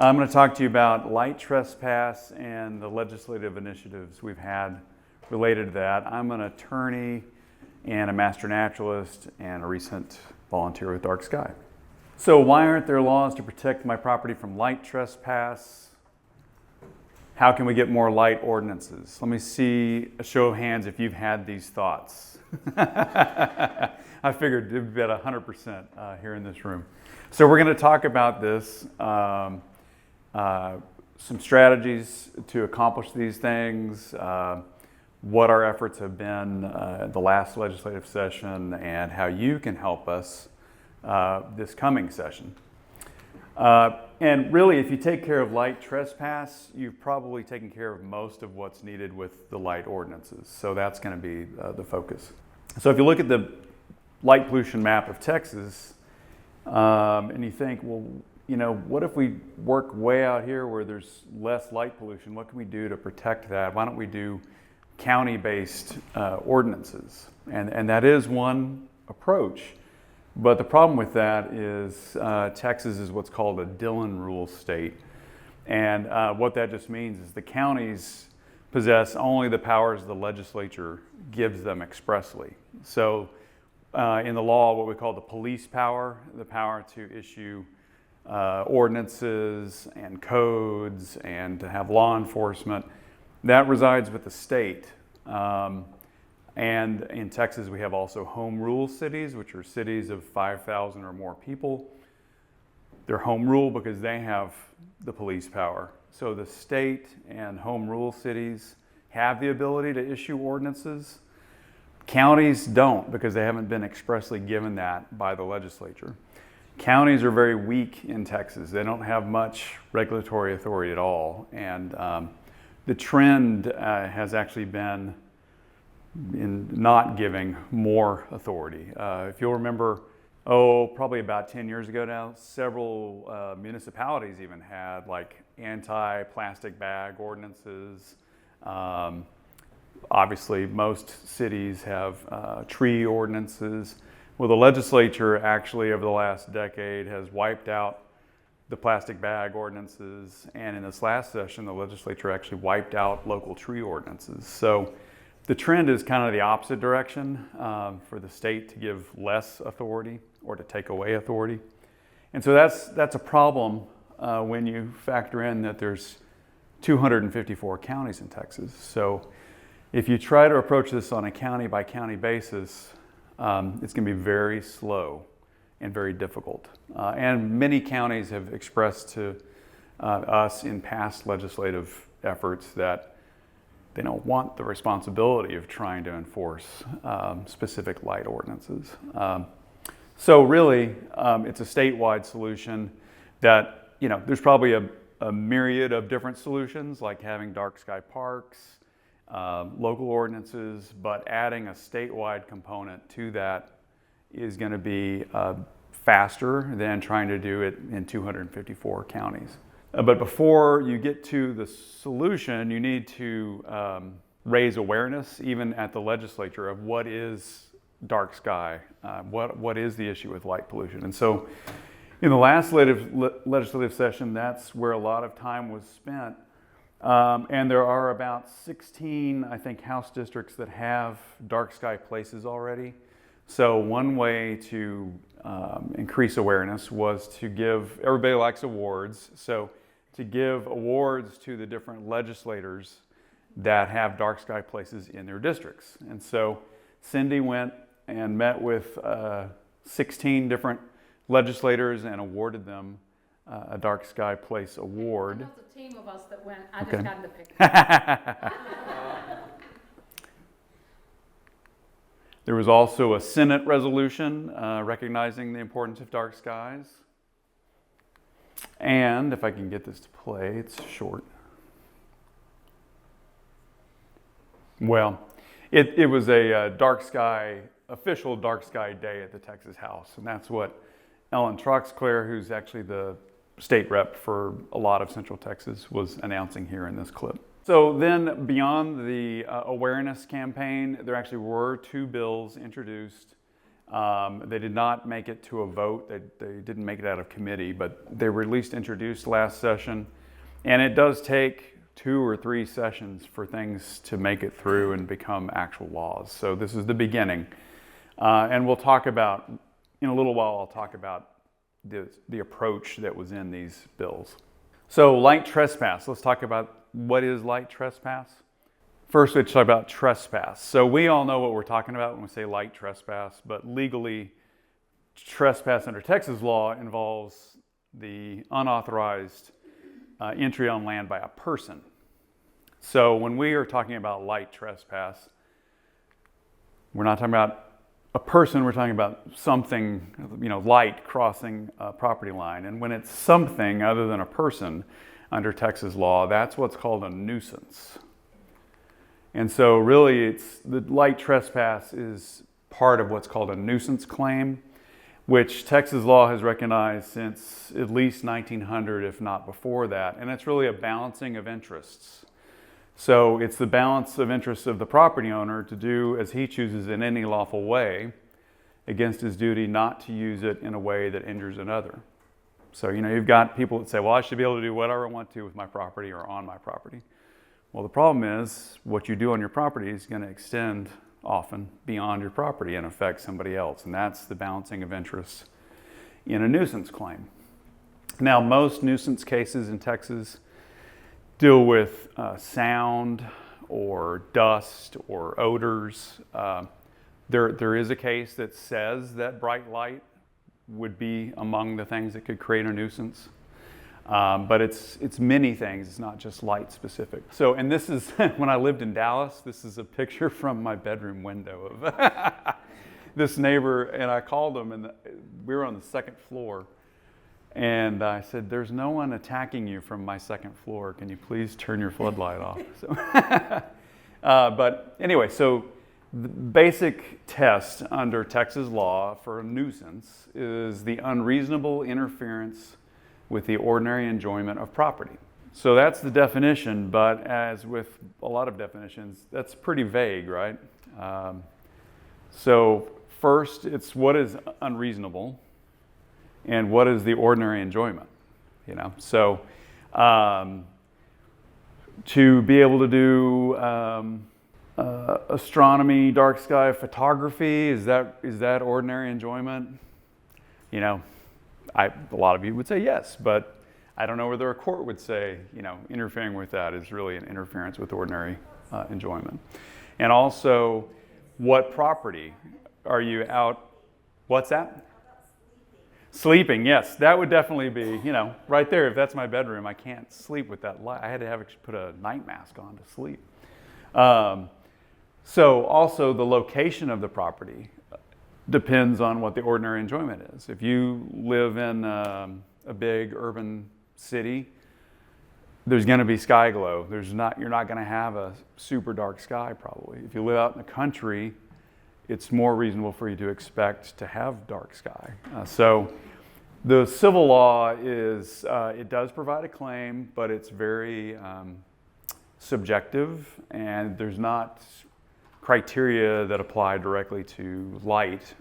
I'm going to talk to you about light trespass and the legislative initiatives we've had related to that. I'm an attorney and a master naturalist and a recent volunteer with DarkSky. So why aren't there laws to protect my property from light trespass? How can we get more light ordinances? Let me see a show of hands if you've had these thoughts. I figured it'd be about 100% here in this room. So we're going to talk about this, some strategies to accomplish these things, what our efforts have been the last legislative session, and how you can help us this coming session. And really, if you take care of light trespass, you've probably taken care of most of what's needed with the light ordinances. So that's going to be the focus. So if you look at the light pollution map of Texas, and you think, well, you know, what if we work way out here where there's less light pollution? What can we do to protect that? Why don't we do county-based ordinances? And that is one approach. But the problem with that is Texas is what's called a Dillon rule state. And what that just means is the counties possess only the powers the legislature gives them expressly. So in the law, what we call the police power, the power to issue ordinances and codes and to have law enforcement, that resides with the state. And in Texas, we have also home rule cities, which are cities of 5,000 or more people. They're home rule because they have the police power. So the state and home rule cities have the ability to issue ordinances. Counties don't because they haven't been expressly given that by the legislature. Counties are very weak in Texas. They don't have much regulatory authority at all. And the trend has actually been in not giving more authority. If you'll remember, probably about 10 years ago now, several municipalities even had like anti-plastic bag ordinances. Obviously, most cities have tree ordinances. Well, the legislature actually over the last decade has wiped out the plastic bag ordinances, and in this last session, the legislature actually wiped out local tree ordinances. So the trend is kind of the opposite direction for the state to give less authority or to take away authority. And so that's a problem when you factor in that there's 254 counties in Texas. So if you try to approach this on a county by county basis, it's going to be very slow and very difficult. And many counties have expressed to us in past legislative efforts that they don't want the responsibility of trying to enforce specific light ordinances. So really, it's a statewide solution that, you know, there's probably a myriad of different solutions like having dark sky parks, local ordinances, but adding a statewide component to that is going to be faster than trying to do it in 254 counties. But before you get to the solution, you need to raise awareness, even at the legislature, of what is dark sky, what is the issue with light pollution. And so in the last legislative session, that's where a lot of time was spent. And there are about 16, I think, House districts that have dark sky places already. So one way to increase awareness was to give, everybody likes awards, so to give awards to the different legislators that have dark sky places in their districts. And so Cindy went and met with 16 different legislators and awarded them a dark sky place award. There was a team of us that went. I just got in the picture. There was also a Senate resolution recognizing the importance of dark skies. And if I can get this to play, it's short. Well, it was a dark sky, official dark sky day at the Texas House. And that's what Ellen Troxclair, who's actually the state rep for a lot of Central Texas, was announcing here in this clip. So then beyond the awareness campaign, there actually were two bills introduced They did not make it to a vote. They didn't make it out of committee, but they were at least introduced last session. And it does take 2 or 3 sessions for things to make it through and become actual laws. So this is the beginning. And we'll talk about, in a little while, I'll talk about the approach that was in these bills. So light trespass. Let's talk about what is light trespass. First, let's talk about trespass. So we all know what we're talking about when we say light trespass, but legally, trespass under Texas law involves the unauthorized entry on land by a person. So when we are talking about light trespass, we're not talking about a person, we're talking about something, light crossing a property line. And when it's something other than a person under Texas law, that's what's called a nuisance. And so really the light trespass is part of what's called a nuisance claim, which Texas law has recognized since at least 1900, if not before that. And it's really a balancing of interests. So it's the balance of interests of the property owner to do as he chooses in any lawful way against his duty not to use it in a way that injures another. So, you've got people that say, well, I should be able to do whatever I want to with my property or on my property. Well, the problem is what you do on your property is going to extend often beyond your property and affect somebody else. And that's the balancing of interests in a nuisance claim. Now, most nuisance cases in Texas deal with sound or dust or odors. There is a case that says that bright light would be among the things that could create a nuisance. But it's many things. It's not just light specific. So, and this is, when I lived in Dallas, this is a picture from my bedroom window of this neighbor, and I called him, and we were on the 2nd floor. And I said, there's no one attacking you from my 2nd floor. Can you please turn your floodlight off? So, but anyway, so the basic test under Texas law for a nuisance is the unreasonable interference with the ordinary enjoyment of property. So that's the definition, but as with a lot of definitions, that's pretty vague, right? So first, it's what is unreasonable and what is the ordinary enjoyment, So to be able to do astronomy, dark sky photography, is that ordinary enjoyment? A lot of you would say yes, but I don't know whether a court would say, interfering with that is really an interference with ordinary enjoyment. And also, what property are you out? What's that? Sleeping, yes, that would definitely be, right there. If that's my bedroom, I can't sleep with that light. I had to put a night mask on to sleep. So also the location of the property depends on what the ordinary enjoyment is. If you live in a big urban city, there's going to be sky glow. You're not going to have a super dark sky probably. If you live out in the country, it's more reasonable for you to expect to have dark sky. So the civil law is, it does provide a claim, but it's very subjective, and there's not criteria that apply directly to light.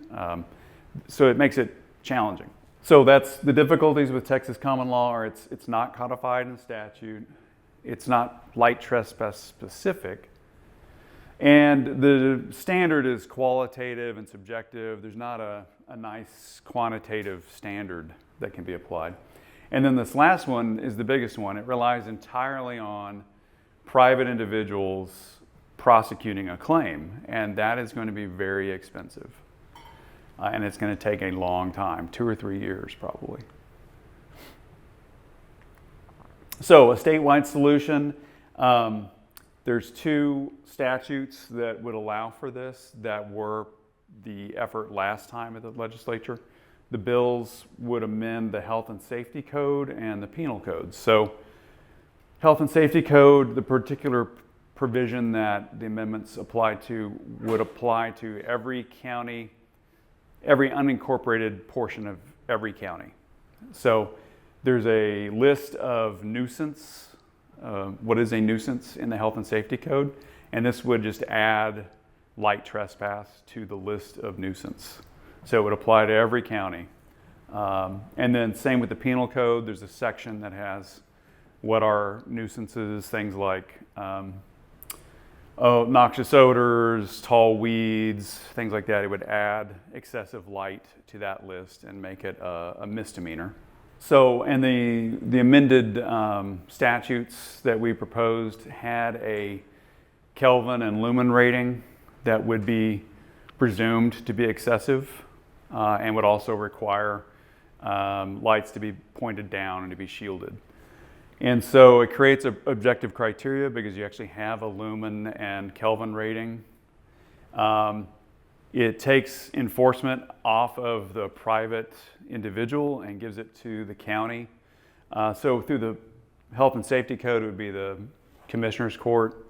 So it makes it challenging. So that's the difficulties with Texas common law, or it's not codified in statute. It's not light trespass specific. And the standard is qualitative and subjective. There's not a nice quantitative standard that can be applied. And then this last one is the biggest one. It relies entirely on private individuals prosecuting a claim, and that is going to be very expensive. And it's going to take a long time, 2 or 3 years probably. So a statewide solution, there's 2 statutes that would allow for this that were the effort last time at the legislature. The bills would amend the Health and Safety Code and the Penal Code. So Health and Safety Code, the particular provision that the amendments apply to would apply to every county, every unincorporated portion of every county. So there's a list of nuisance, what is a nuisance in the Health and Safety Code, and this would just add light trespass to the list of nuisance So it would apply to every county. And then same with the penal code. There's a section that has what are nuisances, things like noxious odors, tall weeds, things like that. It would add excessive light to that list and make it a misdemeanor. So, and the amended statutes that we proposed had a Kelvin and lumen rating that would be presumed to be excessive and would also require lights to be pointed down and to be shielded. And so it creates an objective criteria because you actually have a lumen and Kelvin rating. It takes enforcement off of the private individual and gives it to the county. So through the health and safety code, it would be the commissioner's court,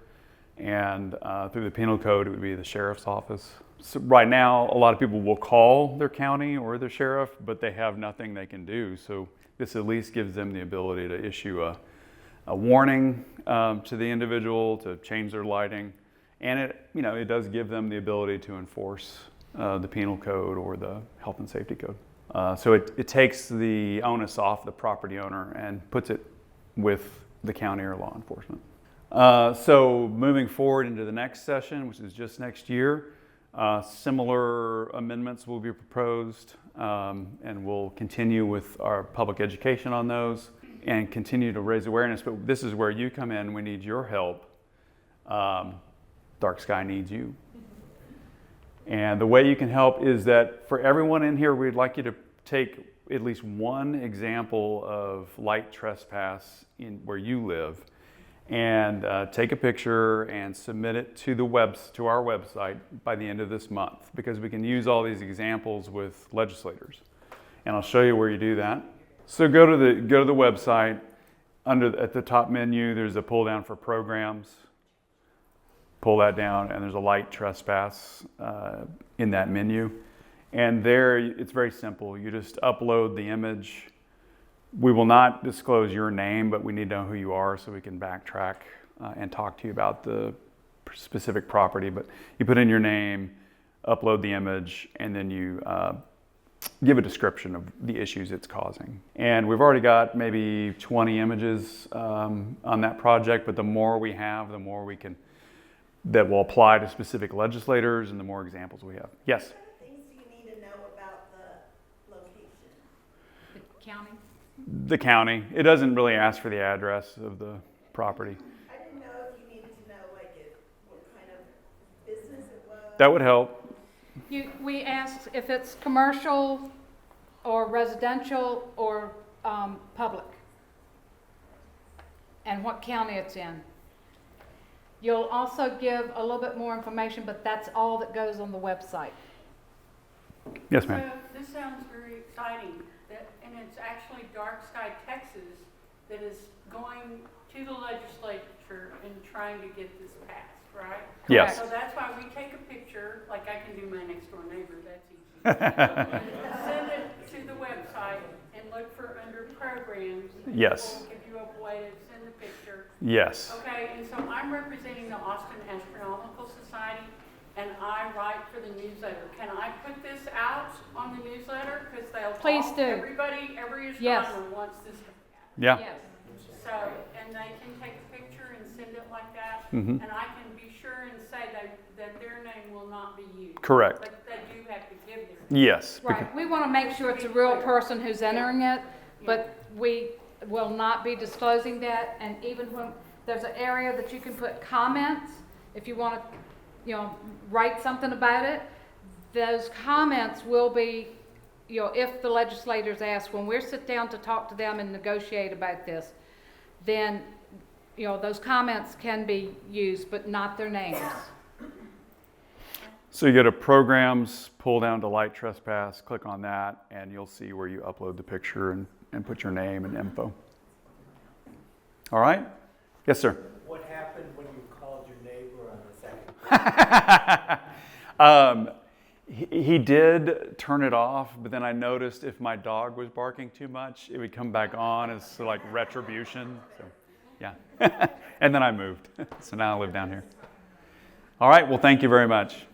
and through the penal code, it would be the sheriff's office. So right now, a lot of people will call their county or their sheriff, but they have nothing they can do. So this at least gives them the ability to issue a warning to the individual to change their lighting. And it does give them the ability to enforce the penal code or the health and safety code. So it takes the onus off the property owner and puts it with the county or law enforcement. So moving forward into the next session, which is just next year, similar amendments will be proposed, and we'll continue with our public education on those and continue to raise awareness. But this is where you come in. We need your help. DarkSky needs you. And the way you can help is that for everyone in here, we'd like you to take at least one example of light trespass in where you live, and take a picture and submit it to our website by the end of this month, because we can use all these examples with legislators. And I'll show you where you do that. So go to the website. At the top menu, there's a pull down for programs. Pull that down, and there's a light trespass in that menu. And there, it's very simple. You just upload the image. We will not disclose your name, but we need to know who you are so we can backtrack and talk to you about the specific property. But you put in your name, upload the image, and then you give a description of the issues it's causing. And we've already got maybe 20 images on that project, but the more we have, the more we can, that will apply to specific legislators and the more examples we have. Yes? What things do you need to know about the location? The county? The county. It doesn't really ask for the address of the property. I didn't know if you needed to know what kind of business it was. That would help. We asked if it's commercial or residential or public, and what county it's in. You'll also give a little bit more information, but that's all that goes on the website. Yes, ma'am. So this sounds very exciting, and it's actually DarkSky Texas that is going to the legislature and trying to get this passed, right? Yes. So that's why we take a picture, like I can do my next door neighbor, that's easy. Send it to the website and look for under programs. Yes. We'll give you a way to send the picture. Yes. Okay, and so I'm representing the Austin Astronomical Society, and I write for the newsletter. Can I put this out on the newsletter? Because they'll Please talk, do. every Yes. astronomer wants this to happen. Yeah. Yes. So, and they can take a picture and send it like that, Mhm. and I can be sure and say that their name will not be used. Correct. But they do have to give their. Yes. Right, we want to make sure it's a real person who's entering it, but we will not be disclosing that. And even when there's an area that you can put comments, if you want to, write something about it, those comments will be, if the legislators ask, when we sit down to talk to them and negotiate about this, then, those comments can be used, but not their names. So you go to programs, pull down to light trespass, click on that, and you'll see where you upload the picture and put your name and info. All right? Yes, sir. What happened when you called your neighbor on the second? He did turn it off, but then I noticed if my dog was barking too much, it would come back on as sort of like retribution. So, yeah. And then I moved. So now I live down here. All right. Well, thank you very much.